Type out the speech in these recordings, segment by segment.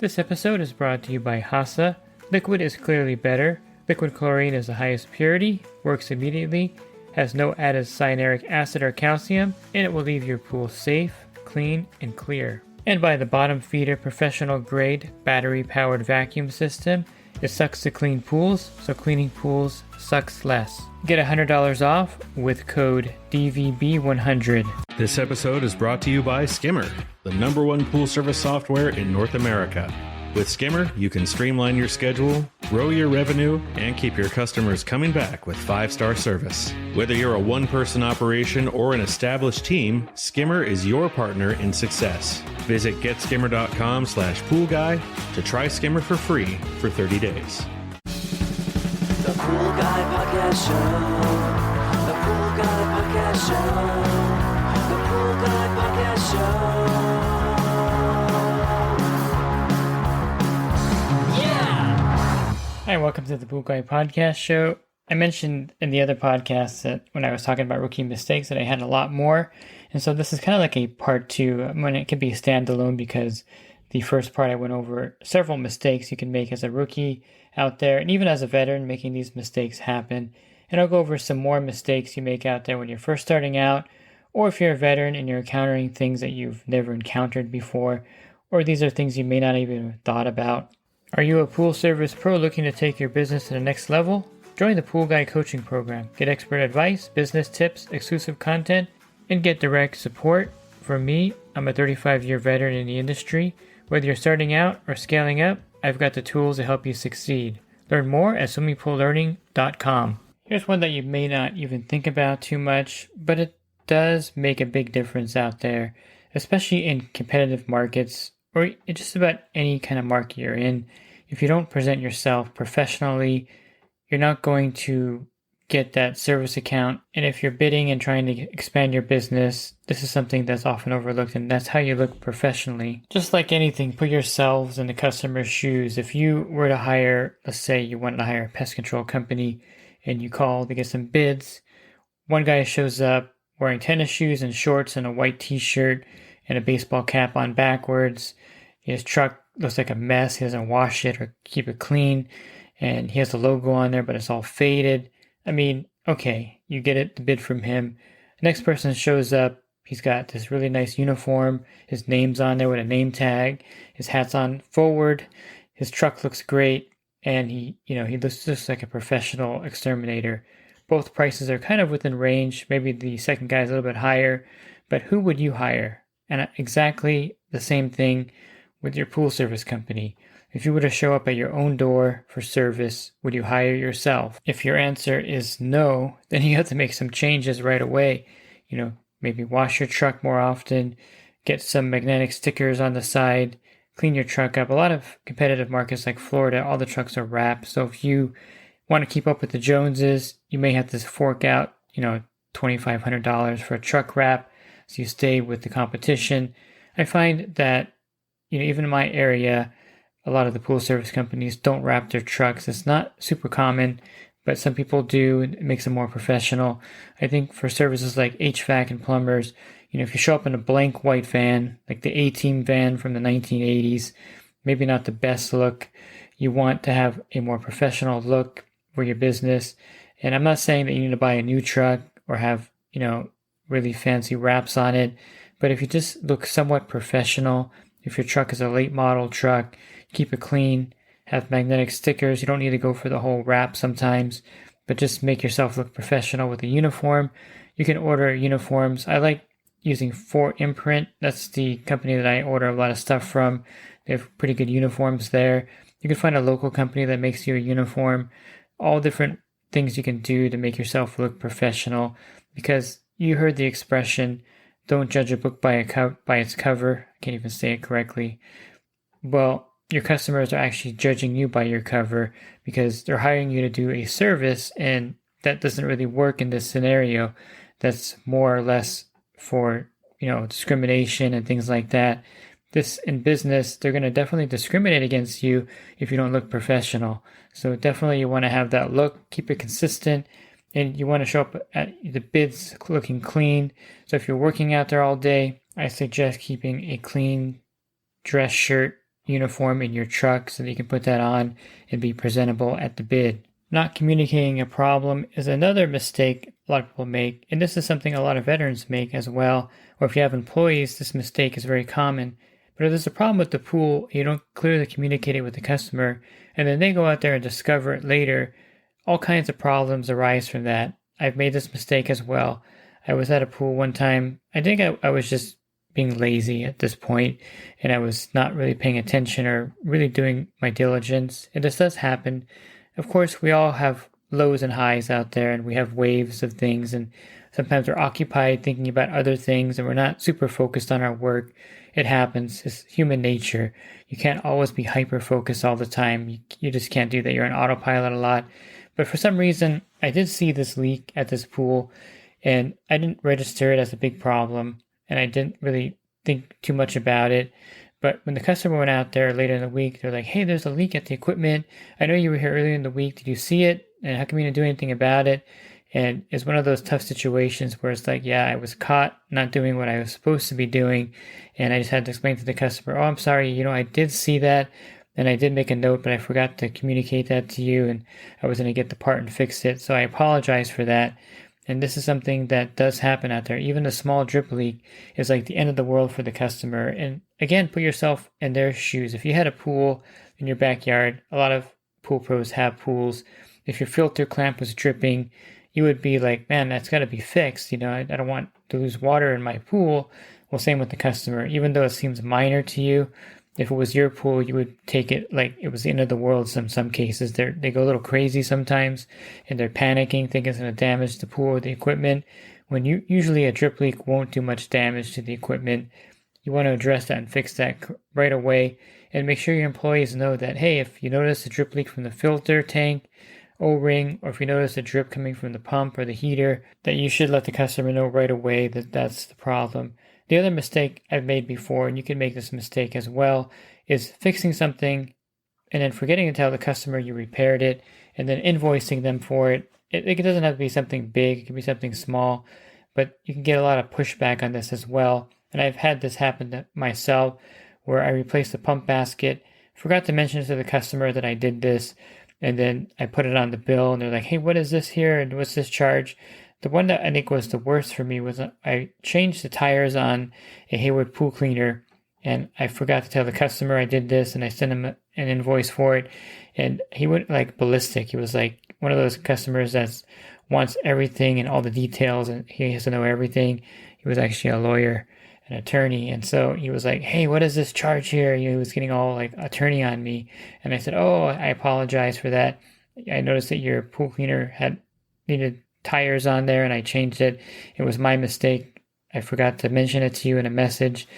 This episode is brought to you by HASA. Liquid is clearly better. Liquid chlorine is the highest purity, works immediately, has no added cyanuric acid or calcium, and it will leave your pool safe, clean, and clear. And by the bottom feeder professional grade battery powered vacuum system. It sucks to clean pools, so cleaning pools sucks less. Get $100 off with code DVB100. This episode is brought to you by Skimmer, the #1 pool service software in North America. With Skimmer, you can streamline your schedule, grow your revenue, and keep your customers coming back with 5-star service. Whether you're a one-person operation or an established team, Skimmer is your partner in success. Visit getskimmer.com/poolguy to try Skimmer for free for 30 days. The Pool Guy Podcast Show. The Pool Guy Podcast Show. The Pool Guy Podcast Show. Hi, welcome to the Pool Guy Podcast Show. I mentioned in the other podcast that when I was talking about rookie mistakes that I had a lot more. And so this is kind of like a part 2. When it could be standalone because the first part I went over several mistakes you can make as a rookie out there and even as a veteran making these mistakes happen. And I'll go over some more mistakes you make out there when you're first starting out, or if you're a veteran and you're encountering things that you've never encountered before, or these are things you may not even have thought about. Are you a pool service pro looking to take your business to the next level? Join the Pool Guy Coaching Program. Get expert advice, business tips, exclusive content, and get direct support. From me, I'm a 35-year veteran in the industry. Whether you're starting out or scaling up, I've got the tools to help you succeed. Learn more at swimmingpoollearning.com. Here's one that you may not even think about too much, but it does make a big difference out there, especially in competitive markets or just about any kind of market you're in. If you don't present yourself professionally, you're not going to get that service account. And if you're bidding and trying to expand your business, this is something that's often overlooked, and that's how you look professionally. Just like anything, put yourselves in the customer's shoes. If you were to hire, let's say you wanted to hire a pest control company and you call to get some bids, one guy shows up wearing tennis shoes and shorts and a white t-shirt and a baseball cap on backwards. His truck looks like a mess. He doesn't wash it or keep it clean. And he has the logo on there, but it's all faded. I mean, okay, you get it, the bid from him. The next person shows up. He's got this really nice uniform. His name's on there with a name tag. His hat's on forward. His truck looks great. And he looks just like a professional exterminator. Both prices are kind of within range. Maybe the second guy is a little bit higher. But who would you hire? And exactly the same thing with your pool service company. If you were to show up at your own door for service, would you hire yourself? If your answer is no, then you have to make some changes right away. Maybe wash your truck more often, get some magnetic stickers on the side, clean your truck up. A lot of competitive markets like Florida, all the trucks are wrapped. So if you want to keep up with the Joneses, you may have to fork out, $2,500 for a truck wrap. So you stay with the competition. I find that, even in my area, a lot of the pool service companies don't wrap their trucks. It's not super common, but some people do. It makes them more professional. I think for services like HVAC and plumbers, if you show up in a blank white van, like the A-Team van from the 1980s, maybe not the best look. You want to have a more professional look for your business. And I'm not saying that you need to buy a new truck or have, really fancy wraps on it. But if you just look somewhat professional, if your truck is a late model truck, keep it clean, have magnetic stickers. You don't need to go for the whole wrap sometimes, but just make yourself look professional with a uniform. You can order uniforms. I like using Fort Imprint. That's the company that I order a lot of stuff from. They have pretty good uniforms there. You can find a local company that makes you a uniform. All different things you can do to make yourself look professional, because you heard the expression, don't judge a book by its cover. I can't even say it correctly. Well, your customers are actually judging you by your cover because they're hiring you to do a service, and that doesn't really work in this scenario. That's more or less for, discrimination and things like that. This in business, they're going to definitely discriminate against you if you don't look professional. So definitely you want to have that look, keep it consistent, and you want to show up at the bids looking clean. So if you're working out there all day, I suggest keeping a clean dress shirt uniform in your truck so that you can put that on and be presentable at the bid. Not communicating a problem is another mistake a lot of people make, and this is something a lot of veterans make as well, or if you have employees, this mistake is very common. But if there's a problem with the pool, you don't clearly communicate it with the customer, and then they go out there and discover it later, all kinds of problems arise from that. I've made this mistake as well. I was at a pool one time. I think I was just being lazy at this point, and I was not really paying attention or really doing my diligence. And this does happen. Of course, we all have lows and highs out there, and we have waves of things, and sometimes we're occupied thinking about other things, and we're not super focused on our work. It happens. It's human nature. You can't always be hyper-focused all the time. You just can't do that. You're on autopilot a lot. But for some reason, I did see this leak at this pool, and I didn't register it as a big problem, and I didn't really think too much about it. But when the customer went out there later in the week, they're like, hey, there's a leak at the equipment. I know you were here earlier in the week. Did you see it? And how come you didn't do anything about it? And it's one of those tough situations where it's like, yeah, I was caught not doing what I was supposed to be doing. And I just had to explain to the customer, oh, I'm sorry, I did see that. And I did make a note, but I forgot to communicate that to you. And I was going to get the part and fix it. So I apologize for that. And this is something that does happen out there. Even a small drip leak is like the end of the world for the customer. And again, put yourself in their shoes. If you had a pool in your backyard, a lot of pool pros have pools. If your filter clamp was dripping, you would be like, man, that's got to be fixed. I don't want to lose water in my pool. Well, same with the customer. Even though it seems minor to you, if it was your pool, you would take it like it was the end of the world. In some cases, they go a little crazy sometimes, and they're panicking, thinking it's going to damage the pool or the equipment. When usually a drip leak won't do much damage to the equipment. You want to address that and fix that right away, and make sure your employees know that, hey, if you notice a drip leak from the filter tank, O-ring, or if you notice a drip coming from the pump or the heater, that you should let the customer know right away that that's the problem. The other mistake I've made before, and you can make this mistake as well, is fixing something and then forgetting to tell the customer you repaired it and then invoicing them for it. It doesn't have to be something big. It can be something small, but you can get a lot of pushback on this as well. And I've had this happen to myself where I replaced the pump basket, forgot to mention to the customer that I did this, and then I put it on the bill, and they're like, hey, what is this here? And what's this charge? The one that I think was the worst for me was I changed the tires on a Hayward pool cleaner, and I forgot to tell the customer I did this, and I sent him an invoice for it, and he went like ballistic. He was like one of those customers that wants everything and all the details, and he has to know everything. He was actually a lawyer, an attorney, and so he was like, hey, what is this charge here? He was getting all like attorney on me, and I said, oh, I apologize for that. I noticed that your pool cleaner had needed tires on there, and I changed it. It was my mistake. I forgot to mention it to you in a message,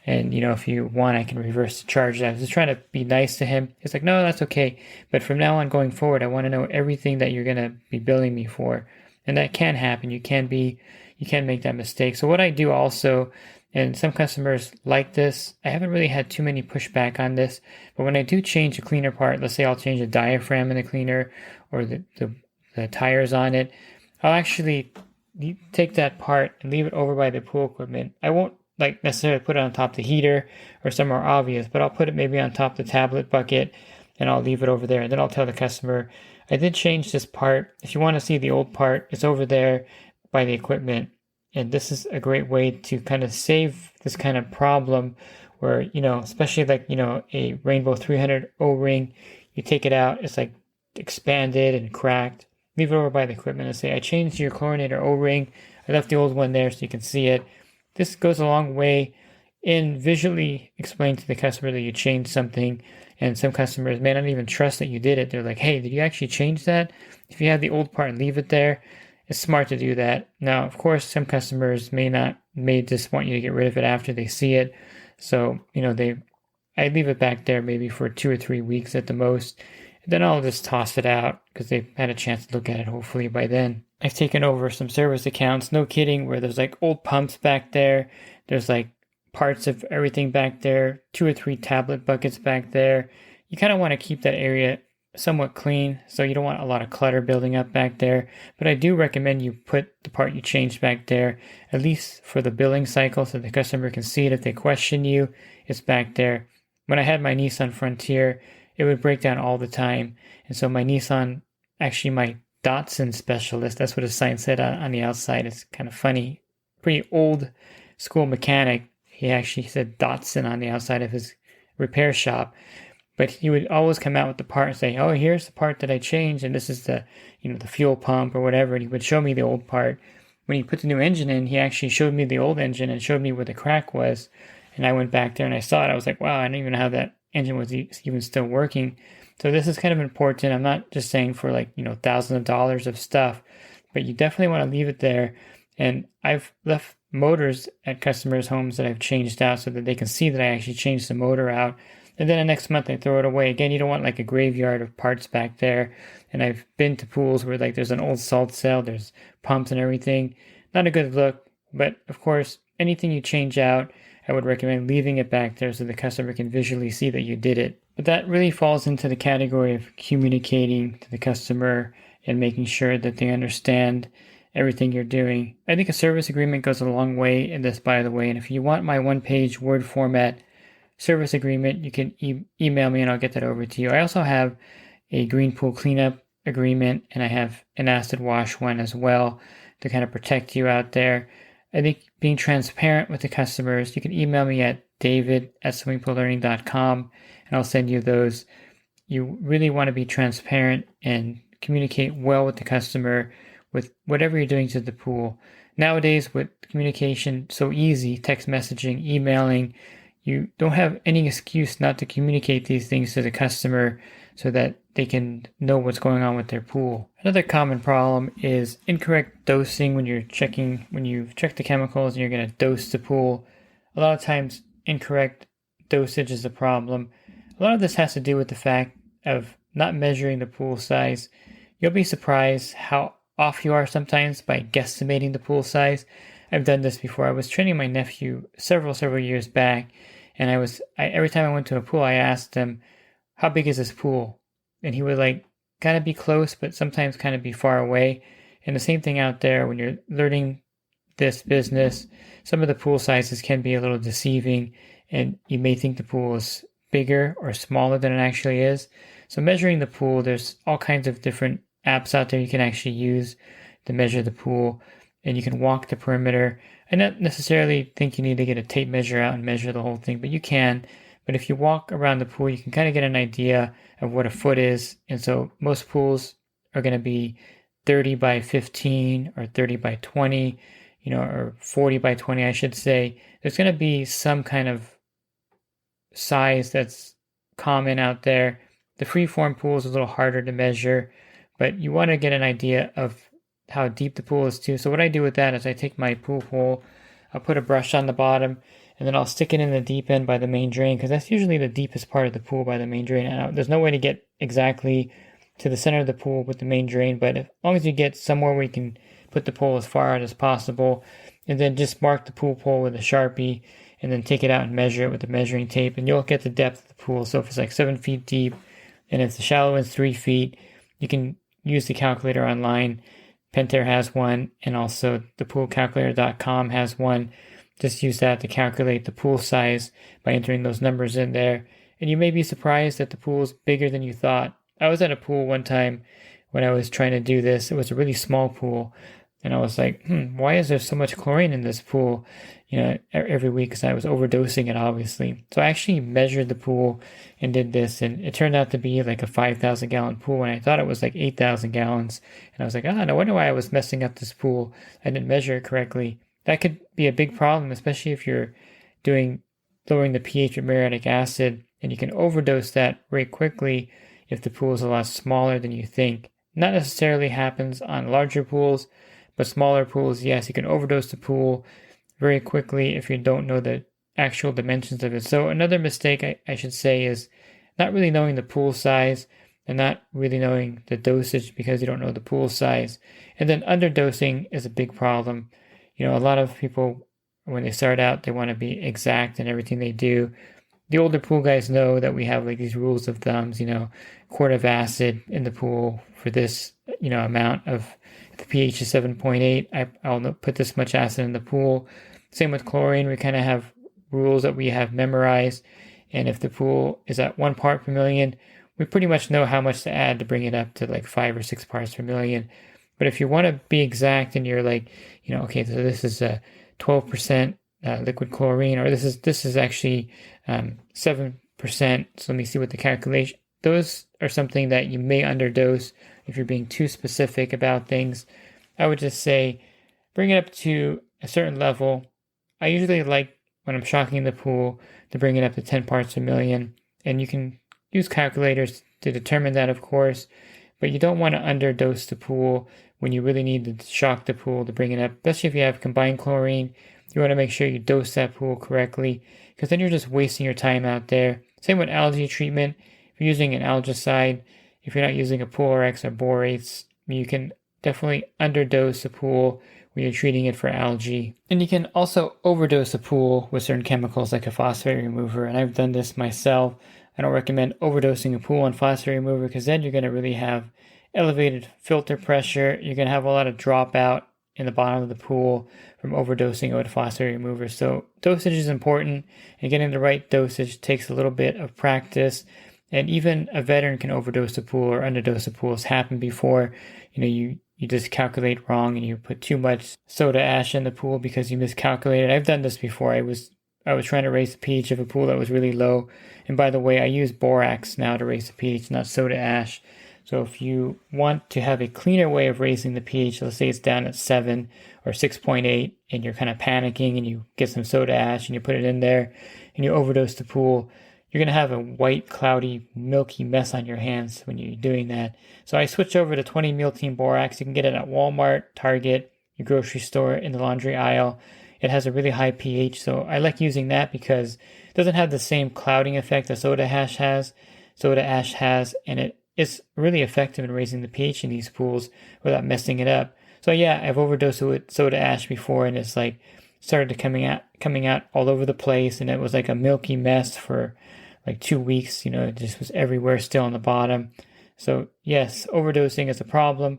and if you want, I can reverse the charge. I was just trying to be nice to him. He's like, no, that's okay, but from now on going forward, I want to know everything that you're going to be billing me for. And that can happen. You can make that mistake. So what I do also, and some customers like this, I haven't really had too many pushback on this, but when I do change a cleaner part, let's say I'll change the diaphragm in the cleaner or the tires on it, I'll actually take that part and leave it over by the pool equipment. I won't like necessarily put it on top of the heater or somewhere obvious, but I'll put it maybe on top of the tablet bucket, and I'll leave it over there. And then I'll tell the customer, I did change this part. If you want to see the old part, it's over there by the equipment. And this is a great way to kind of save this kind of problem where, especially like, a Rainbow 300 O-ring, you take it out, it's like expanded and cracked. Leave it over by the equipment and say, I changed your chlorinator O-ring. I left the old one there so you can see it. This goes a long way in visually explaining to the customer that you changed something. And some customers may not even trust that you did it. They're like, hey, did you actually change that? If you have the old part and leave it there, it's smart to do that. Now, of course, some customers may just want you to get rid of it after they see it. So, I leave it back there maybe for 2 or 3 weeks at the most. Then I'll just toss it out because they've had a chance to look at it hopefully by then. I've taken over some service accounts, no kidding, where there's like old pumps back there. There's like parts of everything back there, 2 or 3 tablet buckets back there. You kind of want to keep that area somewhat clean, so you don't want a lot of clutter building up back there. But I do recommend you put the part you changed back there, at least for the billing cycle, so the customer can see it if they question you. It's back there. when I had my Nissan Frontier, it would break down all the time. And so my Nissan, actually my Datsun specialist, that's what his sign said on the outside. It's kind of funny. Pretty old school mechanic. He actually said Datsun on the outside of his repair shop. But he would always come out with the part and say, oh, here's the part that I changed, and this is the, the fuel pump or whatever. And he would show me the old part. When he put the new engine in, he actually showed me the old engine and showed me where the crack was. And I went back there and I saw it. I was like, wow, I didn't even know how that engine was even still working. So this is kind of important. I'm not just saying for like, thousands of dollars of stuff, but you definitely want to leave it there. And I've left motors at customers' homes that I've changed out so that they can see that I actually changed the motor out. And then the next month I throw it away. Again, you don't want like a graveyard of parts back there. And I've been to pools where like there's an old salt cell, there's pumps and everything. Not a good look, but of course, anything you change out, I would recommend leaving it back there so the customer can visually see that you did it. But that really falls into the category of communicating to the customer and making sure that they understand everything you're doing. I think a service agreement goes a long way in this, by the way. And if you want my one-page Word format service agreement, you can email me and I'll get that over to you. I also have a green pool cleanup agreement, and I have an acid wash one as well to kind of protect you out there. I think being transparent with the customers, you can email me at david@swimmingpoollearning.com and I'll send you those. You really want to be transparent and communicate well with the customer with whatever you're doing to the pool. Nowadays, with communication so easy, text messaging, emailing, you don't have any excuse not to communicate these things to the customer so that they can know what's going on with their pool. Another common problem is incorrect dosing when you've checked the chemicals and you're going to dose the pool. A lot of times, incorrect dosage is a problem. A lot of this has to do with the fact of not measuring the pool size. You'll be surprised how off you are sometimes by guesstimating the pool size. I've done this before. I was training my nephew several years back, and every time I went to a pool, I asked him, how big is this pool? And he would like kind of be close, but sometimes kind of be far away. And the same thing out there when you're learning this business, some of the pool sizes can be a little deceiving, and you may think the pool is bigger or smaller than it actually is. So measuring the pool, there's all kinds of different apps out there you can actually use to measure the pool, and you can walk the perimeter. I don't necessarily think you need to get a tape measure out and measure the whole thing, but you can. But if you walk around the pool, you can kind of get an idea of what a foot is. And so most pools are going to be 30 by 15 or 30 by 20, or 40 by 20, I should say. There's going to be some kind of size that's common out there. The freeform pool is a little harder to measure, but you want to get an idea of how deep the pool is too. So what I do with that is I take my pool pole, I'll put a brush on the bottom, and then I'll stick it in the deep end by the main drain, because that's usually the deepest part of the pool, by the main drain. And there's no way to get exactly to the center of the pool with the main drain, but as long as you get somewhere where you can put the pole as far out as possible, and then just mark the pool pole with a Sharpie, and then take it out and measure it with the measuring tape, and you'll get the depth of the pool. So if it's like 7 feet deep, and if the shallow end's 3 feet, you can use the calculator online. Pentair has one, and also thepoolcalculator.com has one. Just use that to calculate the pool size by entering those numbers in there. And you may be surprised that the pool is bigger than you thought. I was at a pool one time when I was trying to do this. It was a really small pool. And I was like, why is there so much chlorine in this pool? Every week, because I was overdosing it, obviously. So I actually measured the pool and did this, and it turned out to be like a 5,000 gallon pool, and I thought it was like 8,000 gallons. And I was like, no wonder why I was messing up this pool. I didn't measure it correctly. That could be a big problem, especially if you're lowering the pH with muriatic acid, and you can overdose that very quickly if the pool is a lot smaller than you think. Not necessarily happens on larger pools, but smaller pools, yes, you can overdose the pool very quickly if you don't know the actual dimensions of it. So another mistake I should say is not really knowing the pool size and not really knowing the dosage because you don't know the pool size. And then underdosing is a big problem. A lot of people, when they start out, they want to be exact in everything they do. The older pool guys know that we have like these rules of thumbs, quart of acid in the pool for this, amount of, if the pH is 7.8, I'll put this much acid in the pool. Same with chlorine. We kind of have rules that we have memorized. And if the pool is at 1 part per million, we pretty much know how much to add to bring it up to like 5 or 6 parts per million. But if you want to be exact and you're like, okay, so this is a 12% liquid chlorine, or this is actually 7%. So let me see what the calculation. Those are something that you may underdose if you're being too specific about things. I would just say bring it up to a certain level. I usually like, when I'm shocking the pool, to bring it up to 10 parts per million. And you can use calculators to determine that, of course, but you don't want to underdose the pool when you really need to shock the pool to bring it up, especially if you have combined chlorine. You want to make sure you dose that pool correctly, because then you're just wasting your time out there. Same with algae treatment. If you're using an algicide, if you're not using a Polar-X or borates, you can definitely underdose the pool when you're treating it for algae. And you can also overdose a pool with certain chemicals like a phosphate remover, and I've done this myself. I don't recommend overdosing a pool on phosphate remover, because then you're going to really have elevated filter pressure. You're going to have a lot of dropout in the bottom of the pool from overdosing with phosphate remover. So dosage is important, and getting the right dosage takes a little bit of practice. And even a veteran can overdose a pool or underdose a pool. It's happened before. You just calculate wrong and you put too much soda ash in the pool because you miscalculated. I've done this before. I was trying to raise the pH of a pool that was really low. And by the way, I use borax now to raise the pH, not soda ash. So if you want to have a cleaner way of raising the pH, let's say it's down at 7 or 6.8, and you're kind of panicking and you get some soda ash and you put it in there and you overdose the pool, you're going to have a white, cloudy, milky mess on your hands when you're doing that. So I switched over to 20 Miltein borax. You can get it at Walmart, Target, your grocery store, in the laundry aisle. It has a really high pH, so I like using that because it doesn't have the same clouding effect that soda ash has, and it's really effective in raising the pH in these pools without messing it up. So yeah, I've overdosed with soda ash before, and it's like started coming out all over the place, and it was like a milky mess for like 2 weeks. It just was everywhere, still on the bottom. So yes, overdosing is a problem.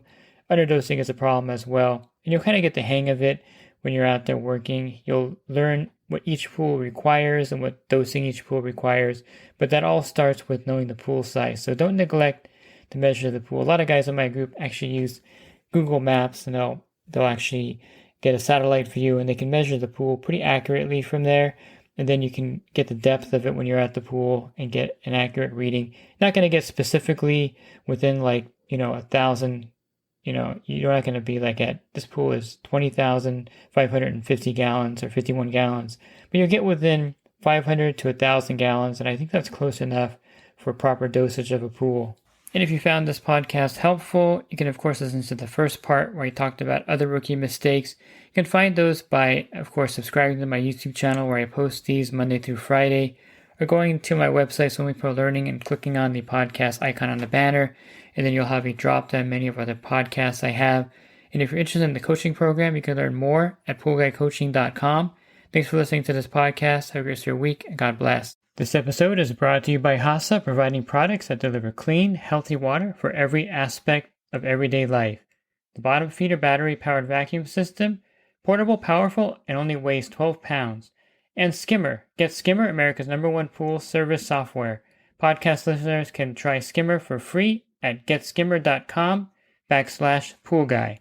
Underdosing is a problem as well. And you'll kind of get the hang of it when you're out there working. You'll learn what each pool requires and what dosing each pool requires. But that all starts with knowing the pool size. So don't neglect to measure the pool. A lot of guys in my group actually use Google Maps, and they'll actually get a satellite view and they can measure the pool pretty accurately from there. And then you can get the depth of it when you're at the pool and get an accurate reading. Not going to get specifically within 1,000. You're not going to be like at this pool is 20,550 gallons or 51 gallons, but you'll get within 500 to 1,000 gallons. And I think that's close enough for proper dosage of a pool. And if you found this podcast helpful, you can of course listen to the first part where I talked about other rookie mistakes. You can find those by, of course, subscribing to my YouTube channel where I post these Monday through Friday, or going to my website, Swimming Pro Learning, and clicking on the podcast icon on the banner, and then you'll have a drop-down menu of other podcasts I have. And if you're interested in the coaching program, you can learn more at poolguycoaching.com. Thanks for listening to this podcast. Have a great rest of your week, and God bless. This episode is brought to you by HASA, providing products that deliver clean, healthy water for every aspect of everyday life. The bottom feeder battery-powered vacuum system, portable, powerful, and only weighs 12 pounds. And Skimmer. Get Skimmer, America's #1 pool service software. Podcast listeners can try Skimmer for free at getskimmer.com/poolguy.